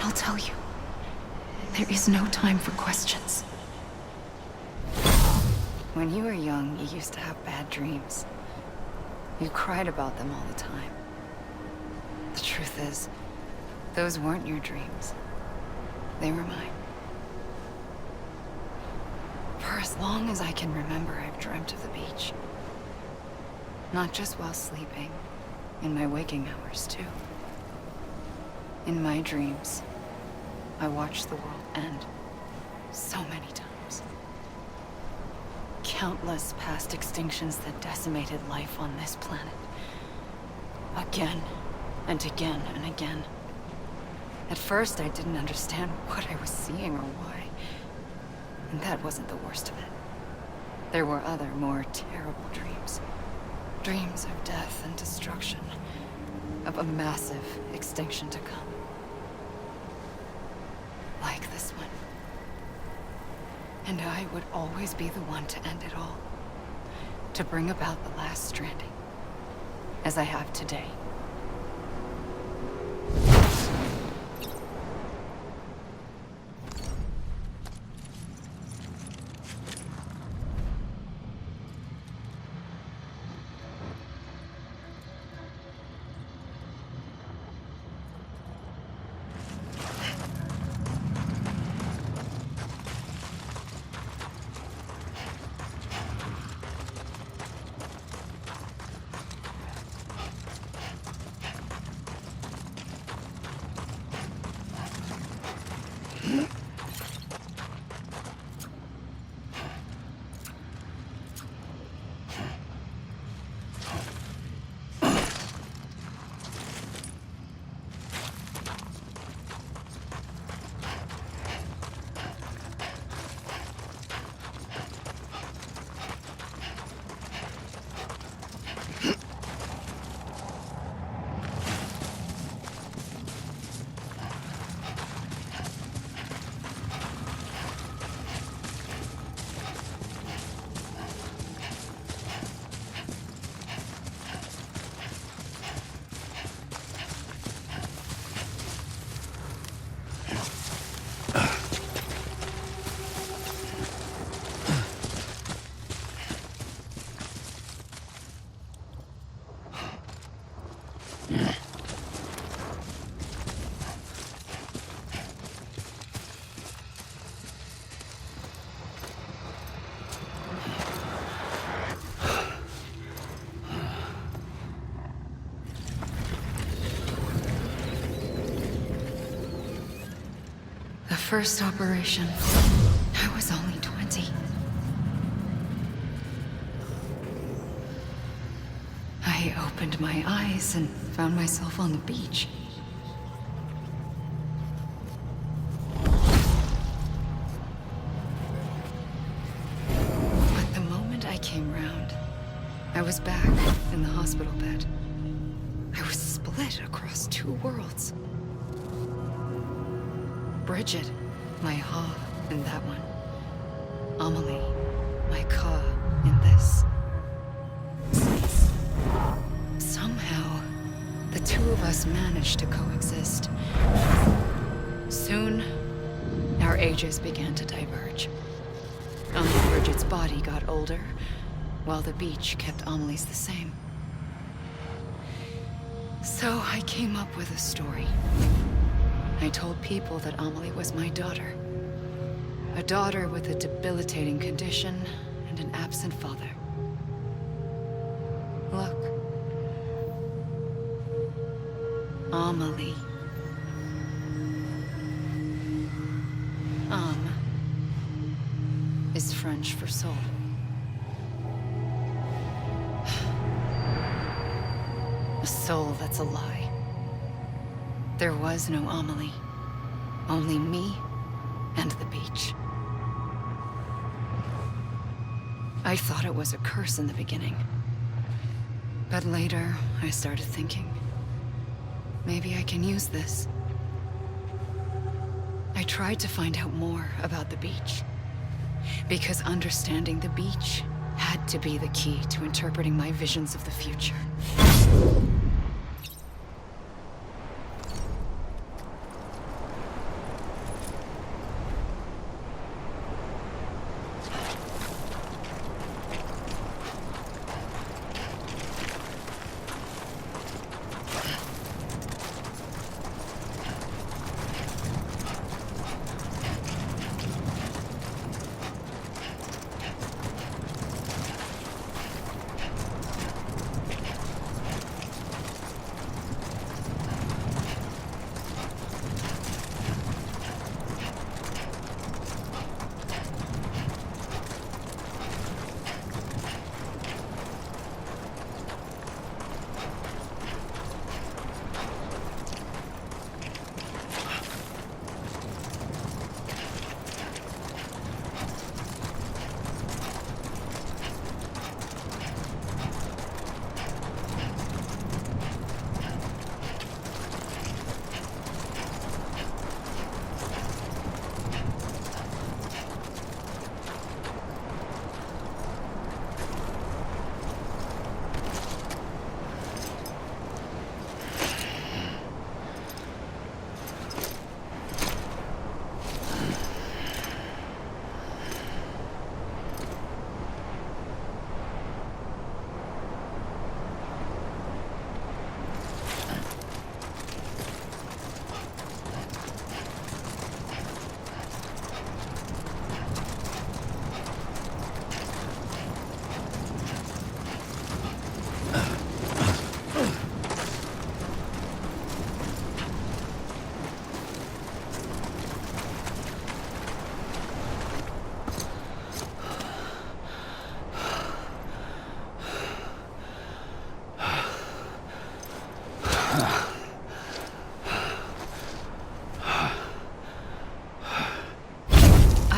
And I'll tell you, there is no time for questions. When you were young, you used to have bad dreams. You cried about them all the time. The truth is, those weren't your dreams. They were mine. For as long as I can remember, I've dreamt of the beach. Not just while sleeping, in my waking hours too. In my dreams, I watched the world end so many times. Countless past extinctions that decimated life on this planet. Again, and again, and again. At first, I didn't understand what I was seeing or why. And that wasn't the worst of it. There were other, more terrible dreams. Dreams of death and destruction. Of a massive extinction to come. Like this one. And I would always be the one to end it all. To bring about the last stranding. As I have today. First operation, I was only 20. I opened my eyes and found myself on the beach. But the moment I came round, I was back in the hospital bed. I was split across two worlds. Bridget, my Ha in that one. Amelie, my Ka in this. Somehow, the two of us managed to coexist. Soon, our ages began to diverge. Bridget's body got older, while the beach kept Amelie's the same. So I came up with a story. I told people that Amelie was my daughter. A daughter with a debilitating condition and an absent father. Look. Amelie. Is French for soul. A soul that's a lie. There was no Amelie. Only me and the beach. I thought it was a curse in the beginning. But later, I started thinking, maybe I can use this. I tried to find out more about the beach. Because understanding the beach had to be the key to interpreting my visions of the future.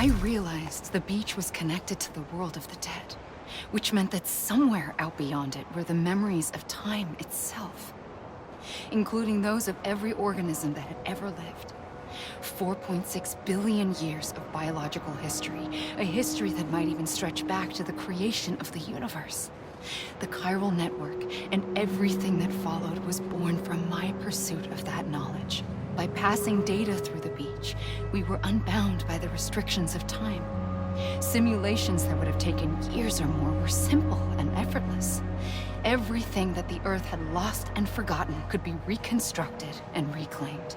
I realized the beach was connected to the world of the dead, which meant that somewhere out beyond it were the memories of time itself, including those of every organism that had ever lived. 4.6 billion years of biological history, a history that might even stretch back to the creation of the universe. The chiral network and everything that followed was born from my pursuit of that knowledge. By passing data through the beach, we were unbound by the restrictions of time. Simulations that would have taken years or more were simple and effortless. Everything that the Earth had lost and forgotten could be reconstructed and reclaimed.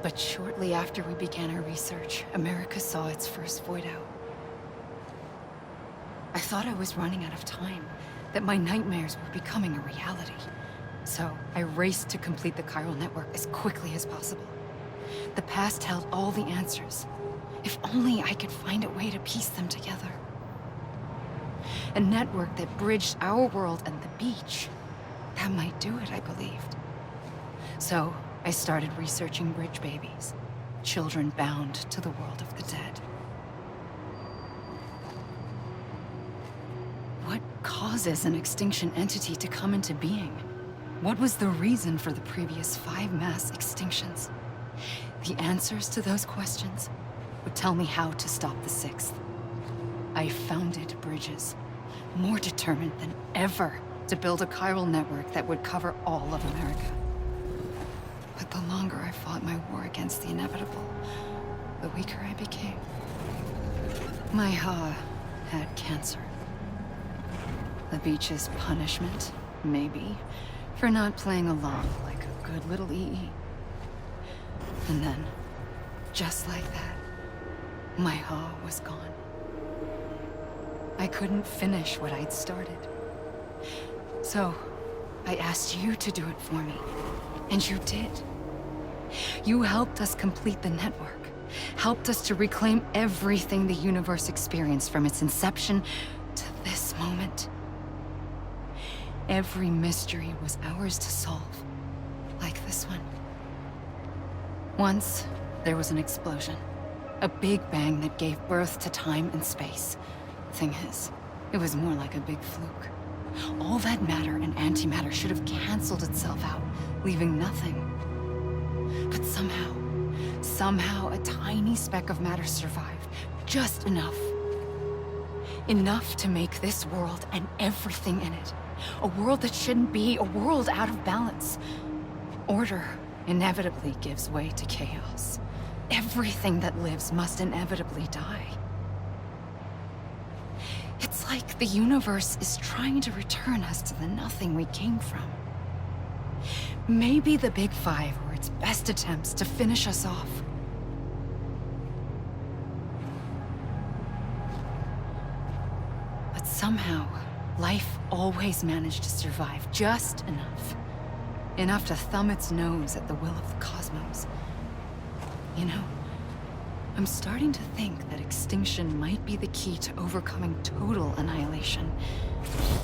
But shortly after we began our research, America saw its first void out. I thought I was running out of time, that my nightmares were becoming a reality. So I raced to complete the chiral network as quickly as possible. The past held all the answers. If only I could find a way to piece them together. A network that bridged our world and the beach. That might do it, I believed. So I started researching bridge babies, children bound to the world of the dead. What causes an extinction entity to come into being? What was the reason for the previous 5 mass extinctions? The answers to those questions would tell me how to stop the 6th. I founded bridges, more determined than ever to build a chiral network that would cover all of America. But the longer I fought my war against the inevitable, the weaker I became. My Ha had cancer. The beach's punishment, maybe, for not playing along like a good little EE. And then, just like that, my Ha was gone. I couldn't finish what I'd started. So, I asked you to do it for me, and you did. You helped us complete the network, helped us to reclaim everything the universe experienced from its inception to this moment. Every mystery was ours to solve, like this one. Once, there was an explosion. A big bang that gave birth to time and space. Thing is, it was more like a big fluke. All that matter and antimatter should have canceled itself out, leaving nothing. But somehow a tiny speck of matter survived. Just enough. Enough to make this world and everything in it. A world that shouldn't be, a world out of balance. Order inevitably gives way to chaos. Everything that lives must inevitably die. It's like the universe is trying to return us to the nothing we came from. Maybe the Big Five were its best attempts to finish us off. But somehow, life always managed to survive just enough. Enough to thumb its nose at the will of the cosmos. You know, I'm starting to think that extinction might be the key to overcoming total annihilation.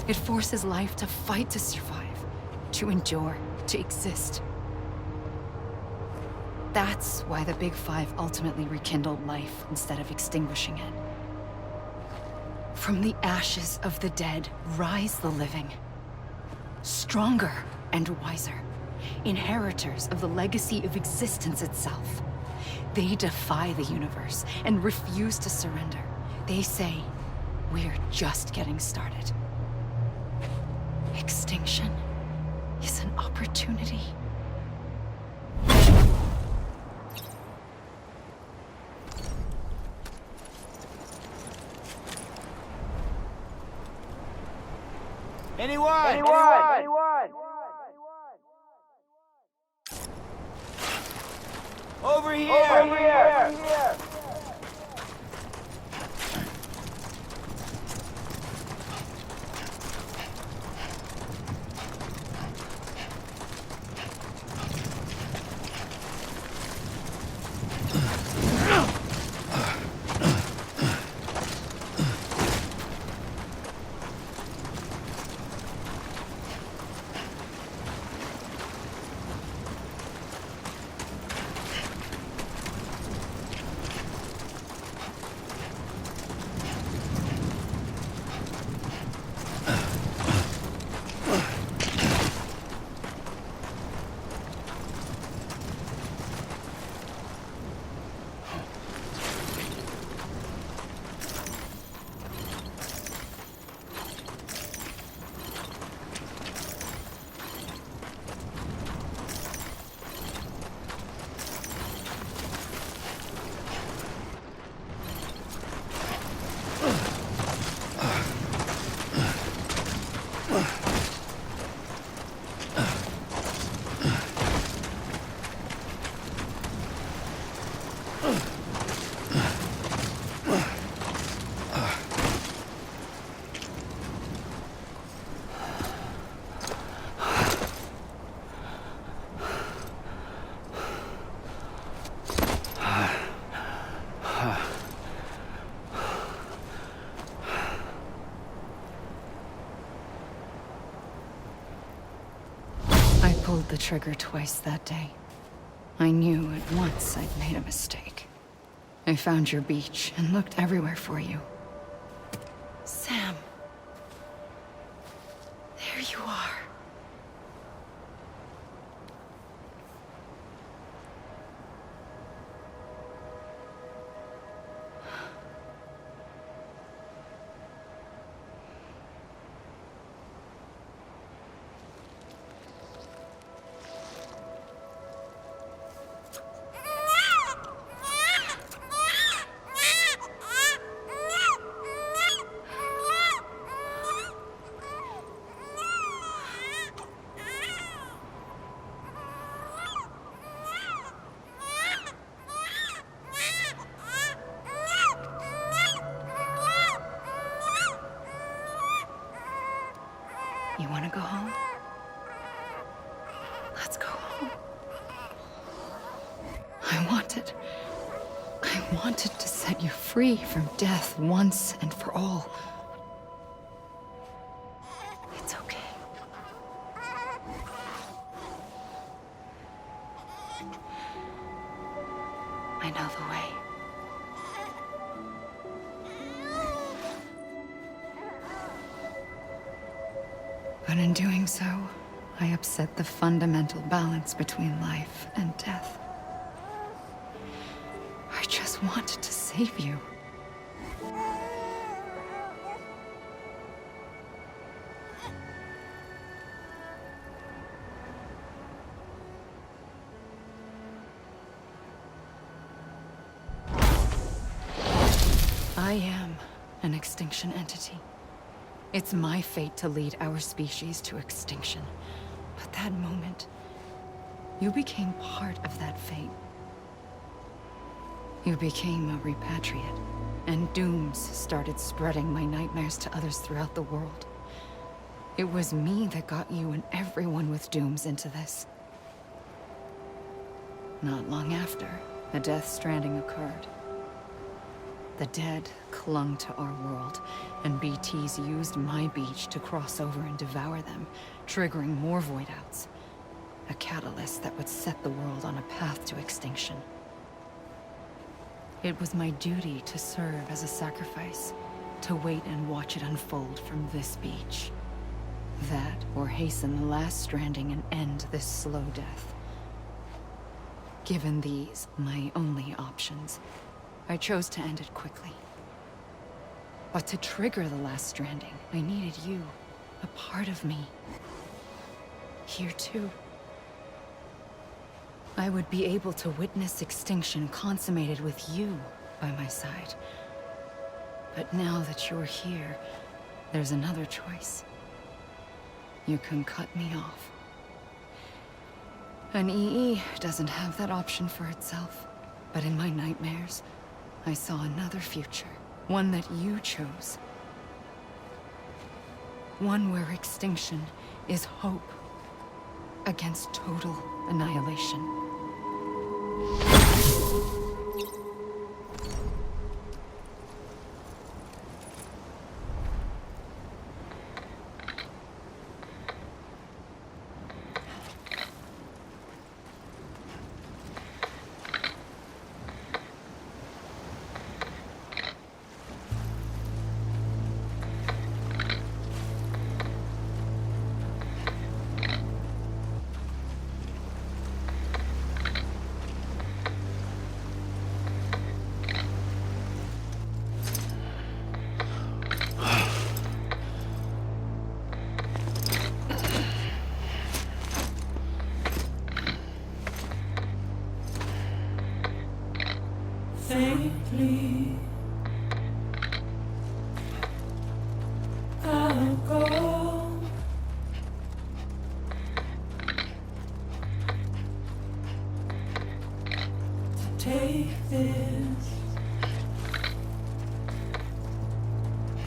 It forces life to fight to survive, to endure, to exist. That's why the Big Five ultimately rekindled life instead of extinguishing it. From the ashes of the dead rise the living. Stronger and wiser. Inheritors of the legacy of existence itself. They defy the universe and refuse to surrender. They say, we're just getting started. Extinction is an opportunity. Anyone? Over here! the trigger twice that day. I knew at once I'd made a mistake. I found your beach and looked everywhere for you. Sam. There you are. You want to go home? Let's go home. I wanted to set you free from death once and for all. It's okay. I know the way. But in doing so, I upset the fundamental balance between life and death. I just wanted to save you. I am an extinction entity. It's my fate to lead our species to extinction. But that moment, you became part of that fate. You became a repatriate, and dooms started spreading my nightmares to others throughout the world. It was me that got you and everyone with dooms into this. Not long after, the death stranding occurred. The dead clung to our world, and BTs used my beach to cross over and devour them, triggering more void outs. A catalyst that would set the world on a path to extinction. It was my duty to serve as a sacrifice, to wait and watch it unfold from this beach. That, or hasten the last stranding and end this slow death. Given these, my only options, I chose to end it quickly. But to trigger the last stranding, I needed you, a part of me. Here too. I would be able to witness extinction consummated with you by my side. But now that you're here, there's another choice. You can cut me off. An EE doesn't have that option for itself. But in my nightmares, I saw another future. One that you chose. One where extinction is hope against total annihilation. Faintly, I'll go. To take this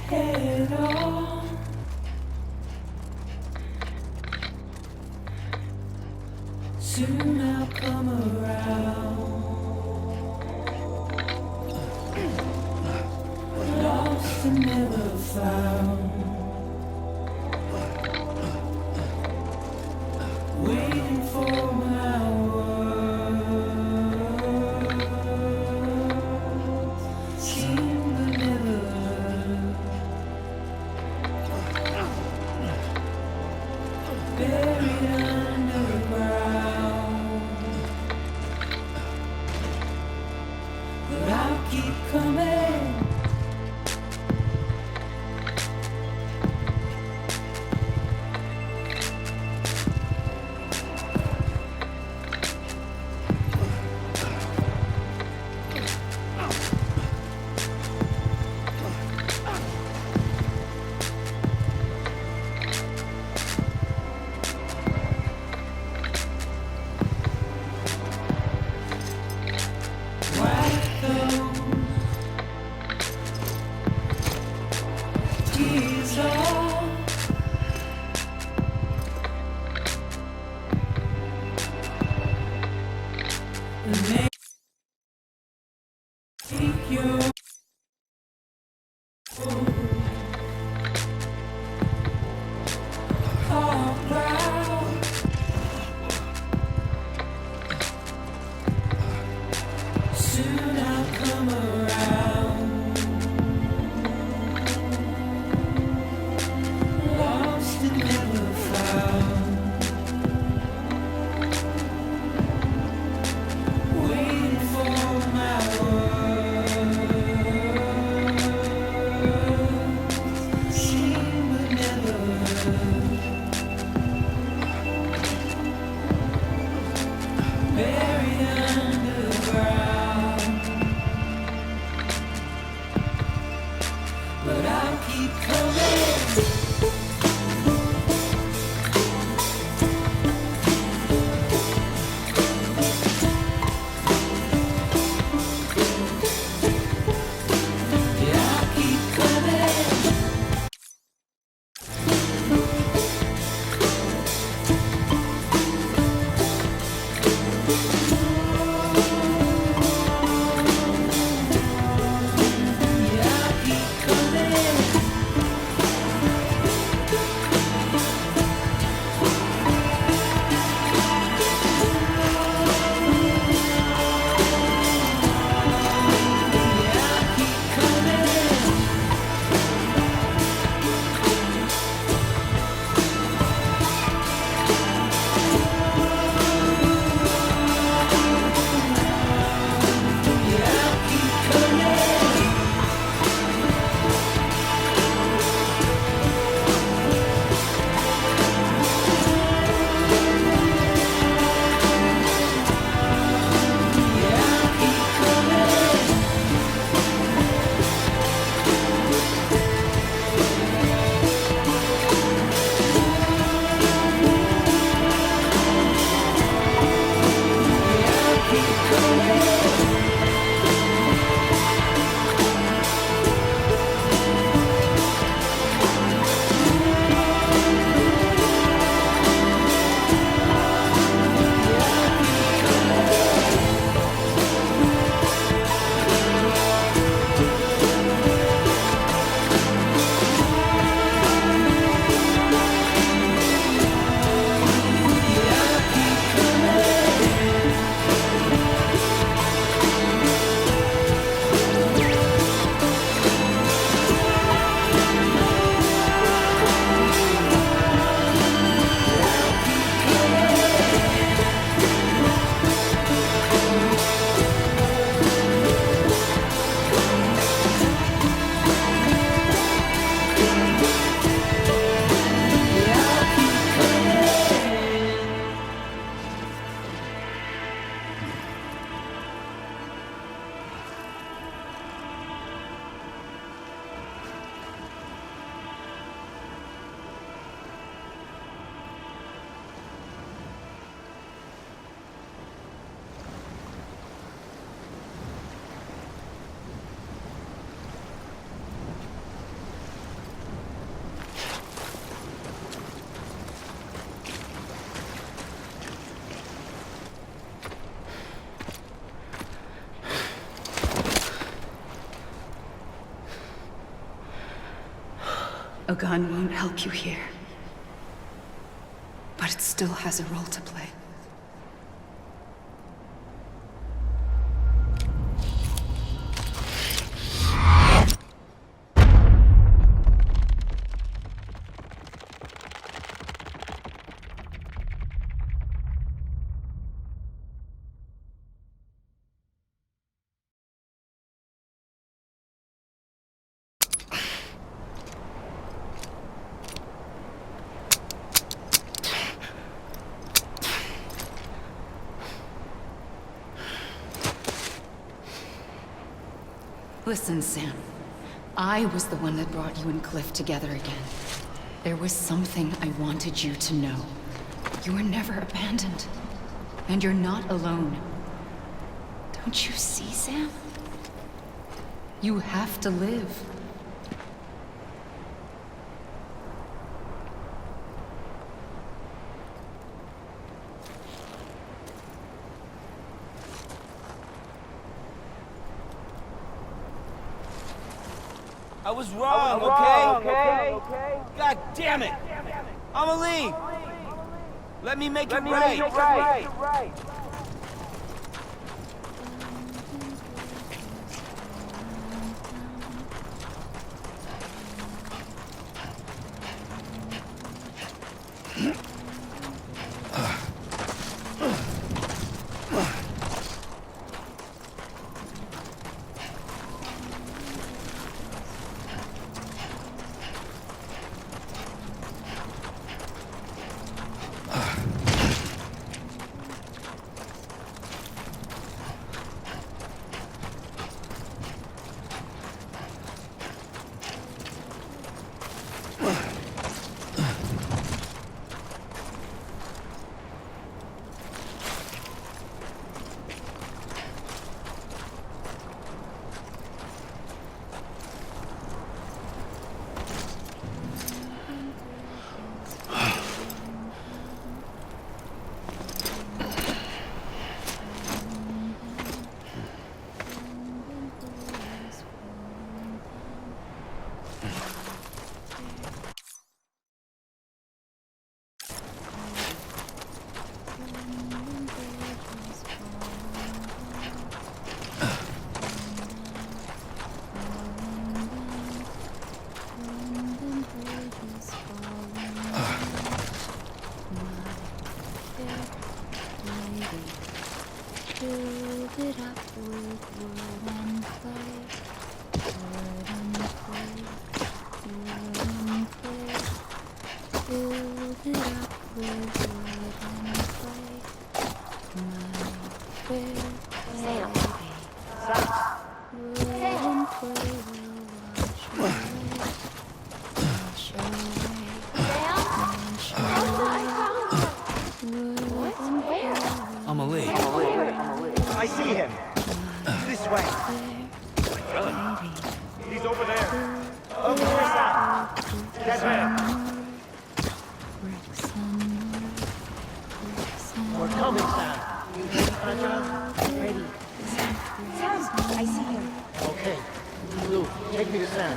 head on. Soon I'll come around. Lost and never found. Waiting for keep coming. Soon I'll come around, lost and never found, waiting for my words, seen but never heard, buried underground. But I'll keep coming. Yeah, I'll keep coming. Yeah, I'll keep coming. A gun won't help you here. But it still has a role to play. Listen, Sam. I was the one that brought you and Cliff together again. There was something I wanted you to know. You were never abandoned. And you're not alone. Don't you see, Sam? You have to live. I was wrong, okay? God damn it! I'ma leave! Let me make it right! I'ma leave. I see him. This way. He's over there. Over there, Sam. That way. We're coming, Sam. Ready. Sam, I see him. Okay. Lou, take me to Sam.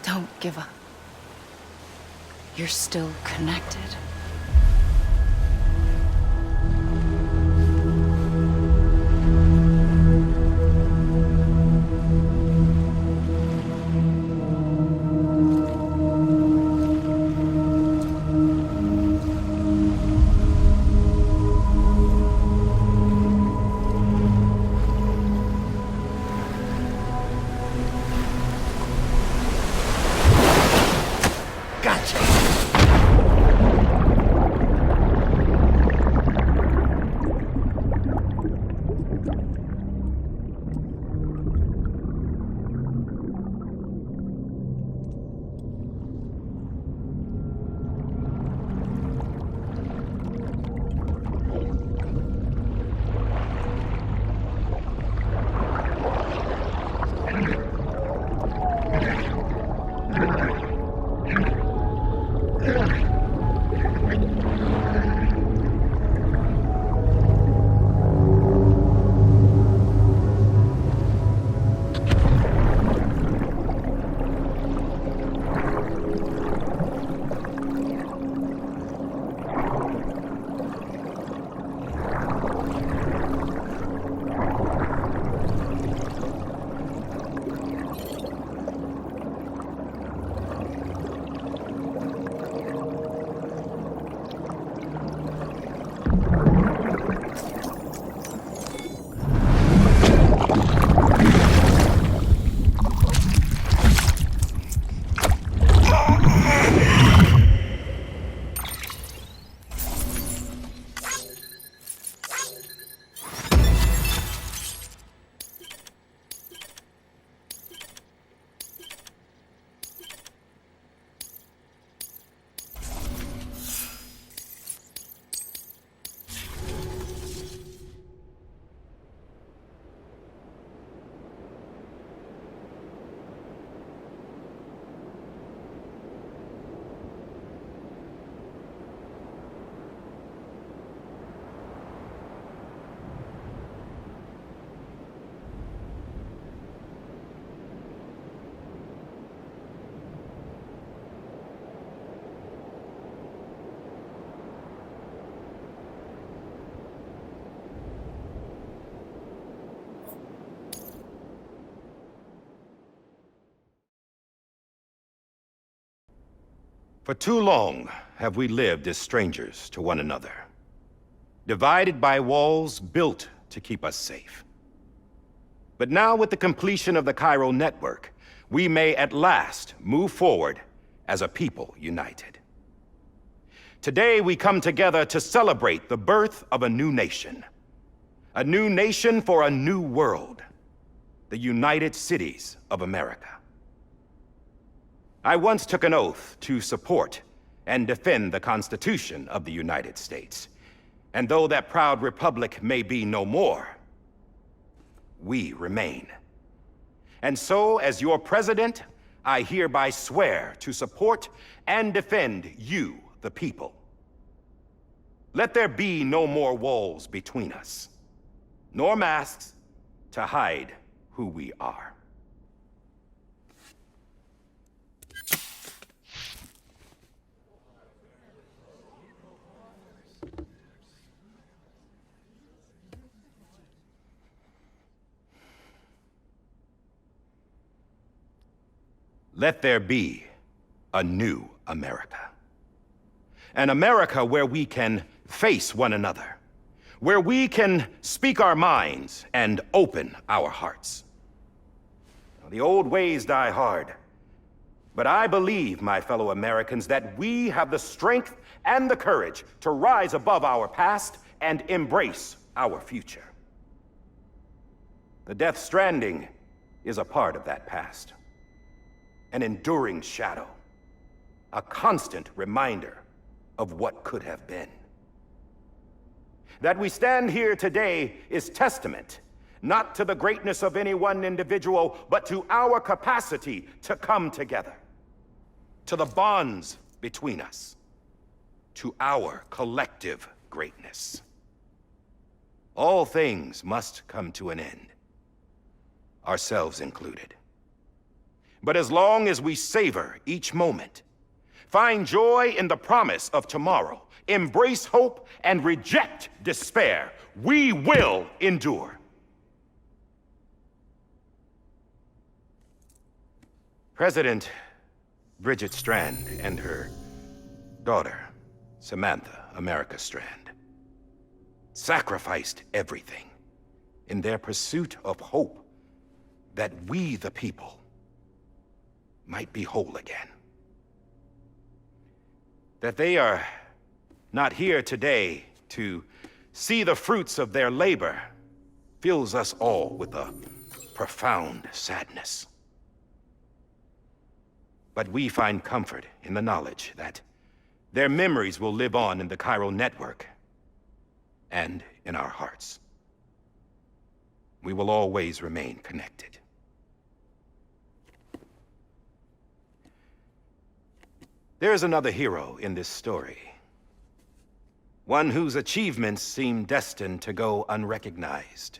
Don't give up. You're still connected. Gotcha. For too long have we lived as strangers to one another, divided by walls built to keep us safe. But now, with the completion of the Chiral network, we may at last move forward as a people united. Today we come together to celebrate the birth of a new nation. A new nation for a new world. The United Cities of America. I once took an oath to support and defend the Constitution of the United States. And though that proud republic may be no more, we remain. And so, as your president, I hereby swear to support and defend you, the people. Let there be no more walls between us, nor masks to hide who we are. Let there be a new America. An America where we can face one another, where we can speak our minds and open our hearts. Now, the old ways die hard, but I believe, my fellow Americans, that we have the strength and the courage to rise above our past and embrace our future. The Death Stranding is a part of that past. An enduring shadow, a constant reminder of what could have been. That we stand here today is testament, not to the greatness of any one individual, but to our capacity to come together, to the bonds between us, to our collective greatness. All things must come to an end, ourselves included. But as long as we savor each moment, find joy in the promise of tomorrow, embrace hope, and reject despair, we will endure. President Bridget Strand and her daughter, Samantha America Strand, sacrificed everything in their pursuit of hope that we, the people, might be whole again. That they are not here today to see the fruits of their labor fills us all with a profound sadness. But we find comfort in the knowledge that their memories will live on in the Chiral network and in our hearts. We will always remain connected. There's another hero in this story. One whose achievements seem destined to go unrecognized.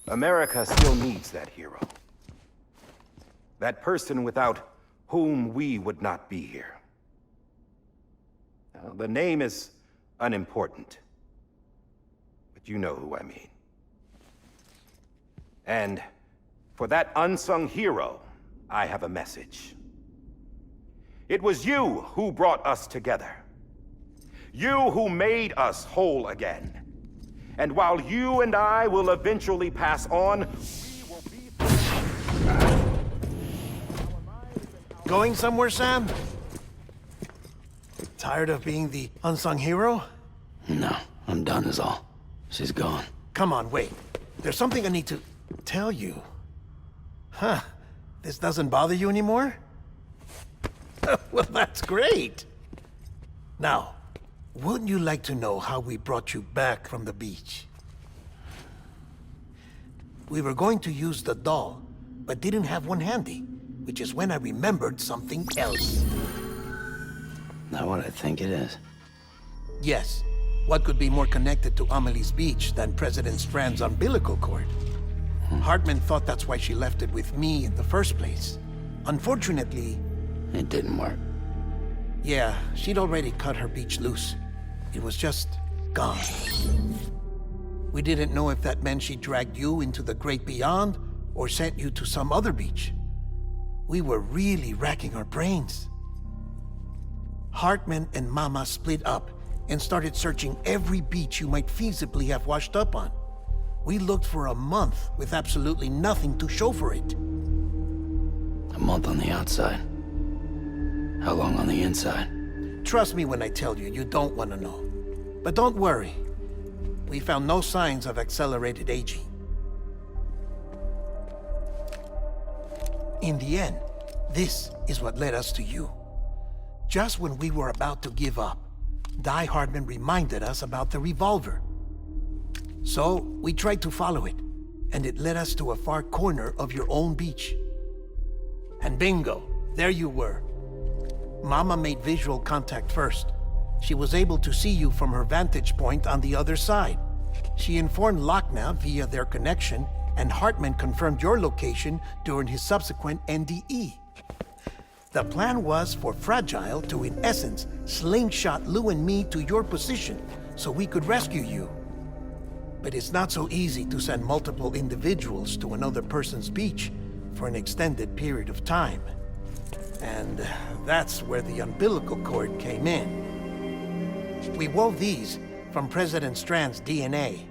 America still needs that hero. That person without whom we would not be here. Now, the name is unimportant, but you know who I mean. And for that unsung hero, I have a message. It was you who brought us together. You who made us whole again. And while you and I will eventually pass on, we will be... Going somewhere, Sam? Tired of being the unsung hero? No, I'm done is all. She's gone. Come on, wait. There's something I need to tell you. Huh. This doesn't bother you anymore? Well, that's great. Now, wouldn't you like to know how we brought you back from the beach? We were going to use the doll, but didn't have one handy, which is when I remembered something else. Not what I think it is. Yes. What could be more connected to Amelie's beach than President Strand's umbilical cord? Hartman thought that's why she left it with me in the first place. Unfortunately... It didn't work. Yeah, she'd already cut her beach loose. It was just gone. We didn't know if that meant she dragged you into the great beyond or sent you to some other beach. We were really racking our brains. Hartman and Mama split up and started searching every beach you might feasibly have washed up on. We looked for a month with absolutely nothing to show for it. A month on the outside. How long on the inside? Trust me when I tell you, you don't want to know. But don't worry. We found no signs of accelerated aging. In the end, this is what led us to you. Just when we were about to give up, Die Hardman reminded us about the revolver. So, we tried to follow it, and it led us to a far corner of your own beach. And bingo, there you were. Mama made visual contact first. She was able to see you from her vantage point on the other side. She informed Lochna via their connection, and Hartman confirmed your location during his subsequent NDE. The plan was for Fragile to, in essence, slingshot Lou and me to your position so we could rescue you. But it's not so easy to send multiple individuals to another person's beach for an extended period of time. And that's where the umbilical cord came in. We wove these from President Strand's DNA.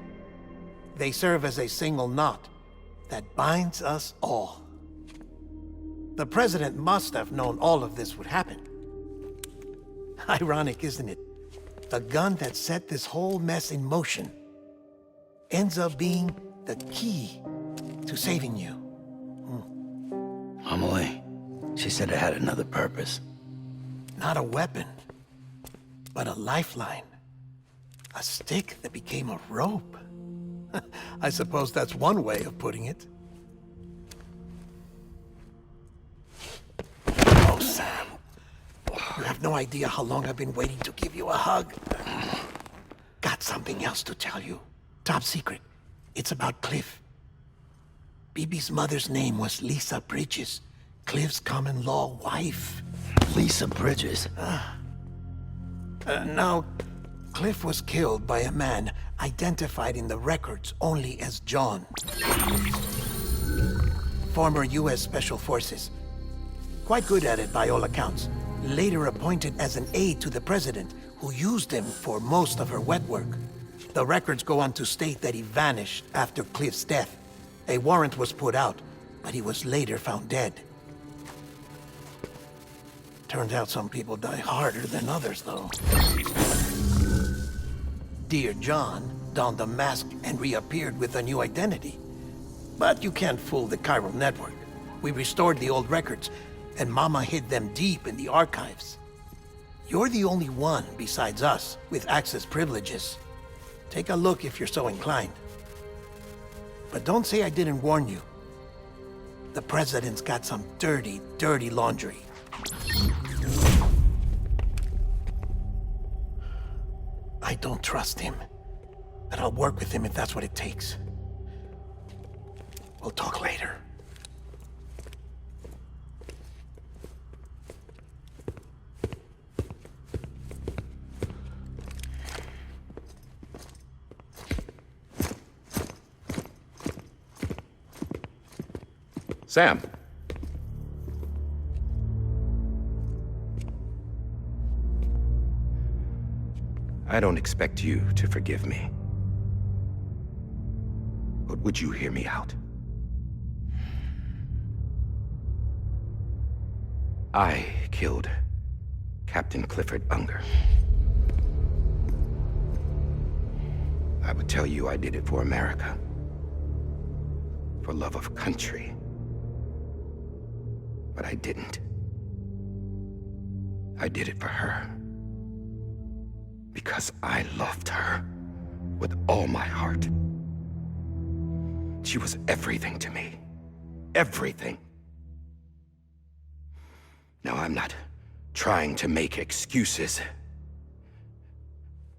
They serve as a single knot that binds us all. The President must have known all of this would happen. Ironic, isn't it? The gun that set this whole mess in motion ends up being the key to saving you. Amelie, she said it had another purpose. Not a weapon, but a lifeline. A stick that became a rope. I suppose that's one way of putting it. Oh, Sam. You have no idea how long I've been waiting to give you a hug. Got something else to tell you. Top secret. It's about Cliff. Bibi's mother's name was Lisa Bridges, Cliff's common-law wife. Lisa Bridges. Now, Cliff was killed by a man identified in the records only as John. Former U.S. Special Forces. Quite good at it by all accounts. Later appointed as an aide to the president, who used him for most of her wet work. The records go on to state that he vanished after Cliff's death. A warrant was put out, but he was later found dead. Turns out some people die harder than others, though. Dear John donned a mask and reappeared with a new identity. But you can't fool the chiral network. We restored the old records, and Mama hid them deep in the archives. You're the only one, besides us, with access privileges. Take a look if you're so inclined. But don't say I didn't warn you. The President's got some dirty, dirty laundry. don't trust him. But I'll work with him if that's what it takes. We'll talk later. Sam. I don't expect you to forgive me. But would you hear me out? I killed Captain Clifford Unger. I would tell you I did it for America. For love of country. But I didn't. I did it for her. Because I loved her with all my heart. She was everything to me. Everything. Now, I'm not trying to make excuses.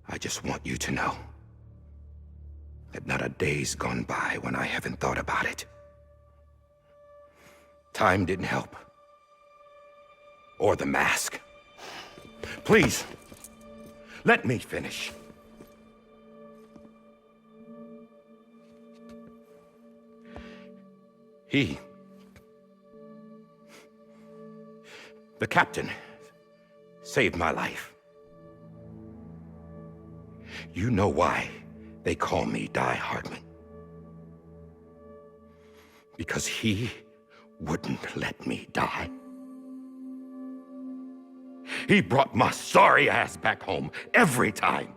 I just want you to know that not a day's gone by when I haven't thought about it. Time didn't help. Or the mask. Please, let me finish. The captain, saved my life. You know why they call me Die Hardman. Because he wouldn't let me die. He brought my sorry ass back home every time.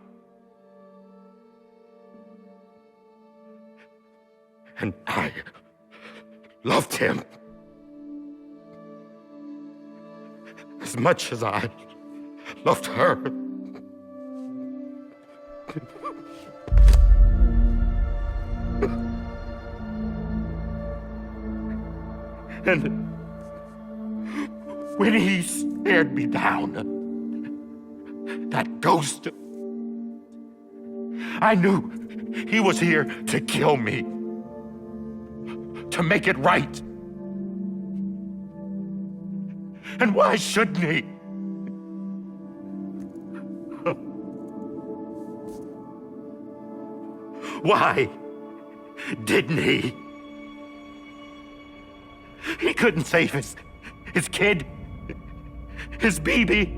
And I loved him as much as I loved her. And when he stared me down, that ghost, I knew he was here to kill me, to make it right. And why shouldn't he? Why didn't he? He couldn't save his kid, his baby.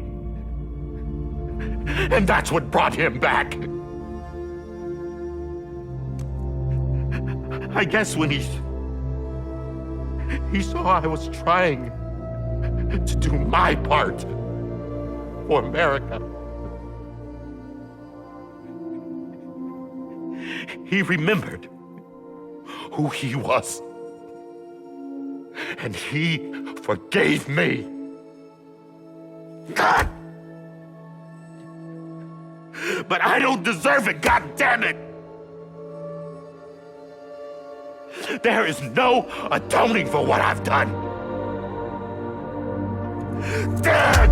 And that's what brought him back. I guess when he saw I was trying to do my part for America, he remembered who he was. And he forgave me. God! But I don't deserve it, God damn it! There is no atoning for what I've done. God!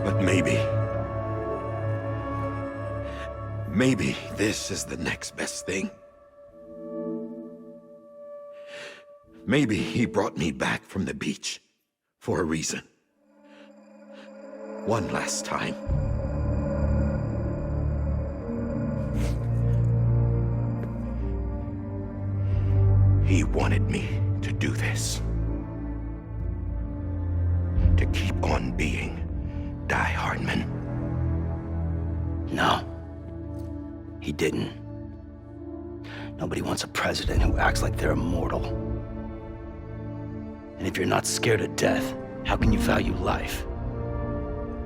But maybe this is the next best thing. Maybe he brought me back from the beach for a reason. One last time. He wanted me to do this. To keep on being Die Hardman. No. He didn't. Nobody wants a president who acts like they're immortal. And if you're not scared of death, how can you value life?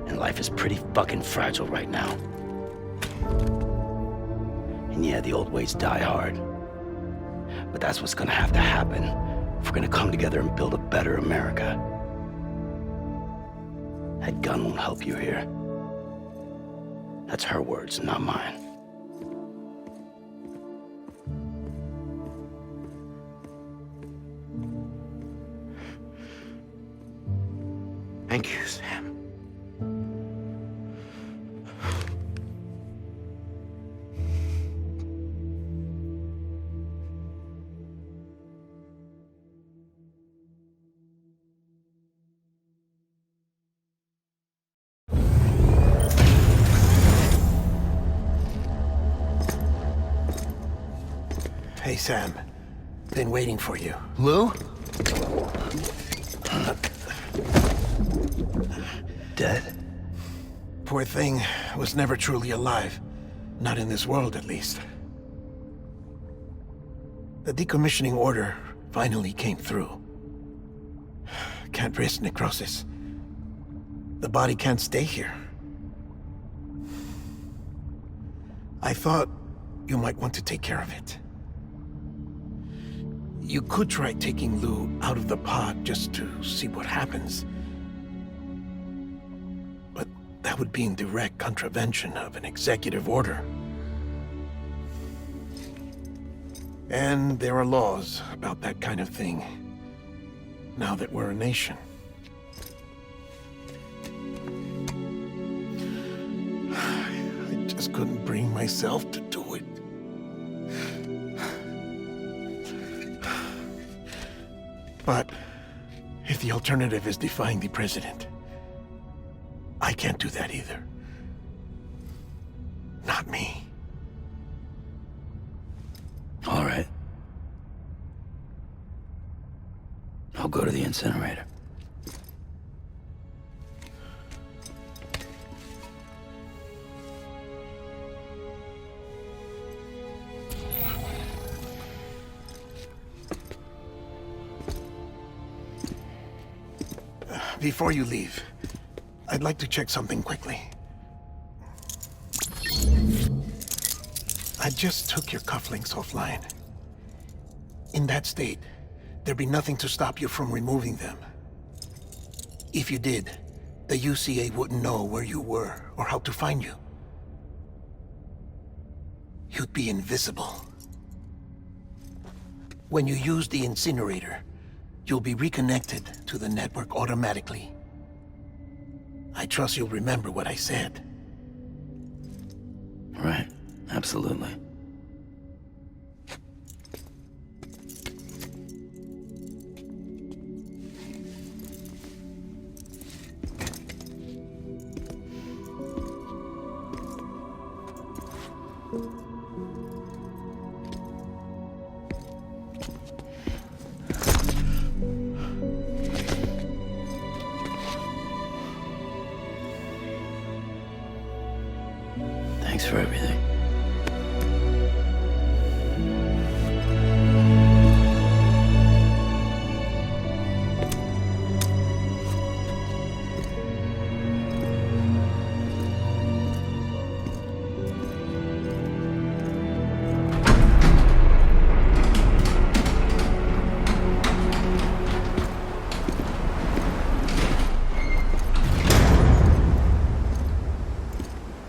And life is pretty fucking fragile right now. And yeah, the old ways die hard. But that's what's gonna have to happen if we're gonna come together and build a better America. That gun won't help you here. That's her words, not mine. Thank you, Sam. Hey, Sam. Been waiting for you. Lou? Dead? Poor thing was never truly alive. Not in this world, at least. The decommissioning order finally came through. Can't risk necrosis. The body can't stay here. I thought you might want to take care of it. You could try taking Lou out of the pod just to see what happens. But that would be in direct contravention of an executive order. And there are laws about that kind of thing, now that we're a nation. I just couldn't bring myself to do it. But if the alternative is defying the president, I can't do that either. Not me. All right. I'll go to the incinerator. Before you leave, I'd like to check something quickly. I just took your cufflinks offline. In that state, there'd be nothing to stop you from removing them. If you did, the UCA wouldn't know where you were or how to find you. You'd be invisible. When you use the incinerator, you'll be reconnected to the network automatically. I trust you'll remember what I said. Right, absolutely. Thanks for everything.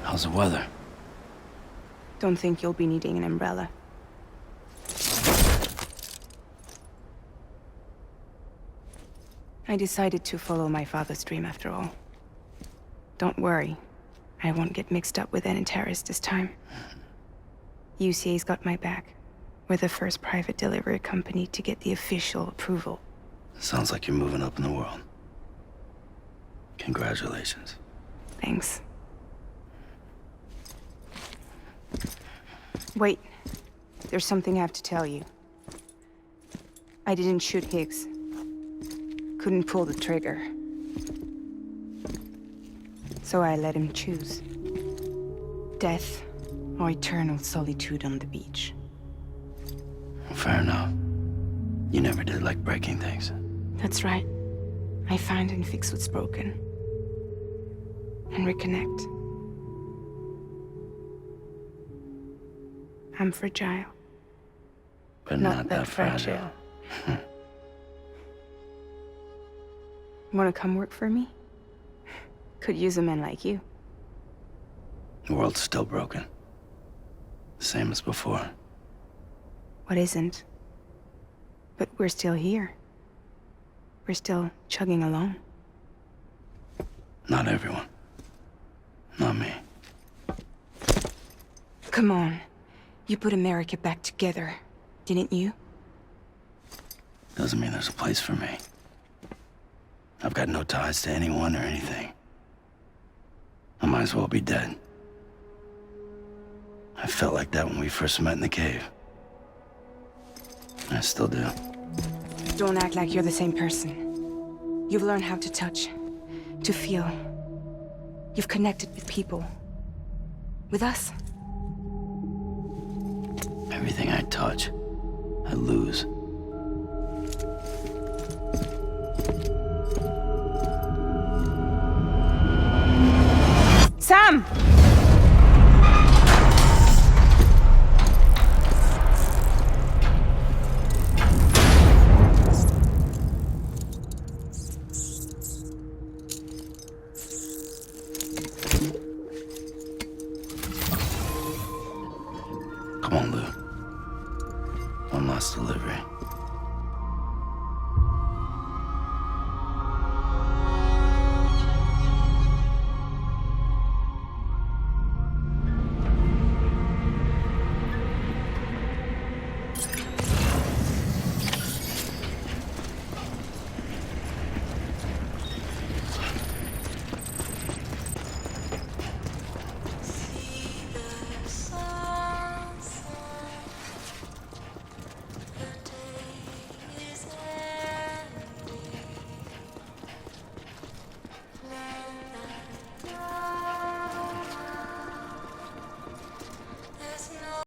How's the weather? Don't think you'll be needing an umbrella. I decided to follow my father's dream after all. Don't worry. I won't get mixed up with any terrorists this time. UCA's got my back. We're the first private delivery company to get the official approval. Sounds like you're moving up in the world. Congratulations. Thanks. Wait. There's something I have to tell you. I didn't shoot Higgs. Couldn't pull the trigger. So I let him choose. Death or eternal solitude on the beach. Fair enough. You never did like breaking things. That's right. I find and fix what's broken. and reconnect. I'm fragile. But not that fragile. Wanna come work for me? Could use a man like you. The world's still broken. The same as before. What isn't? But we're still here. We're still chugging along. Not everyone. Not me. Come on. You put America back together, didn't you? Doesn't mean there's a place for me. I've got no ties to anyone or anything. I might as well be dead. I felt like that when we first met in the cave. I still do. Don't act like you're the same person. You've learned how to touch, to feel. You've connected with people. With us. Everything I touch, I lose. Sam!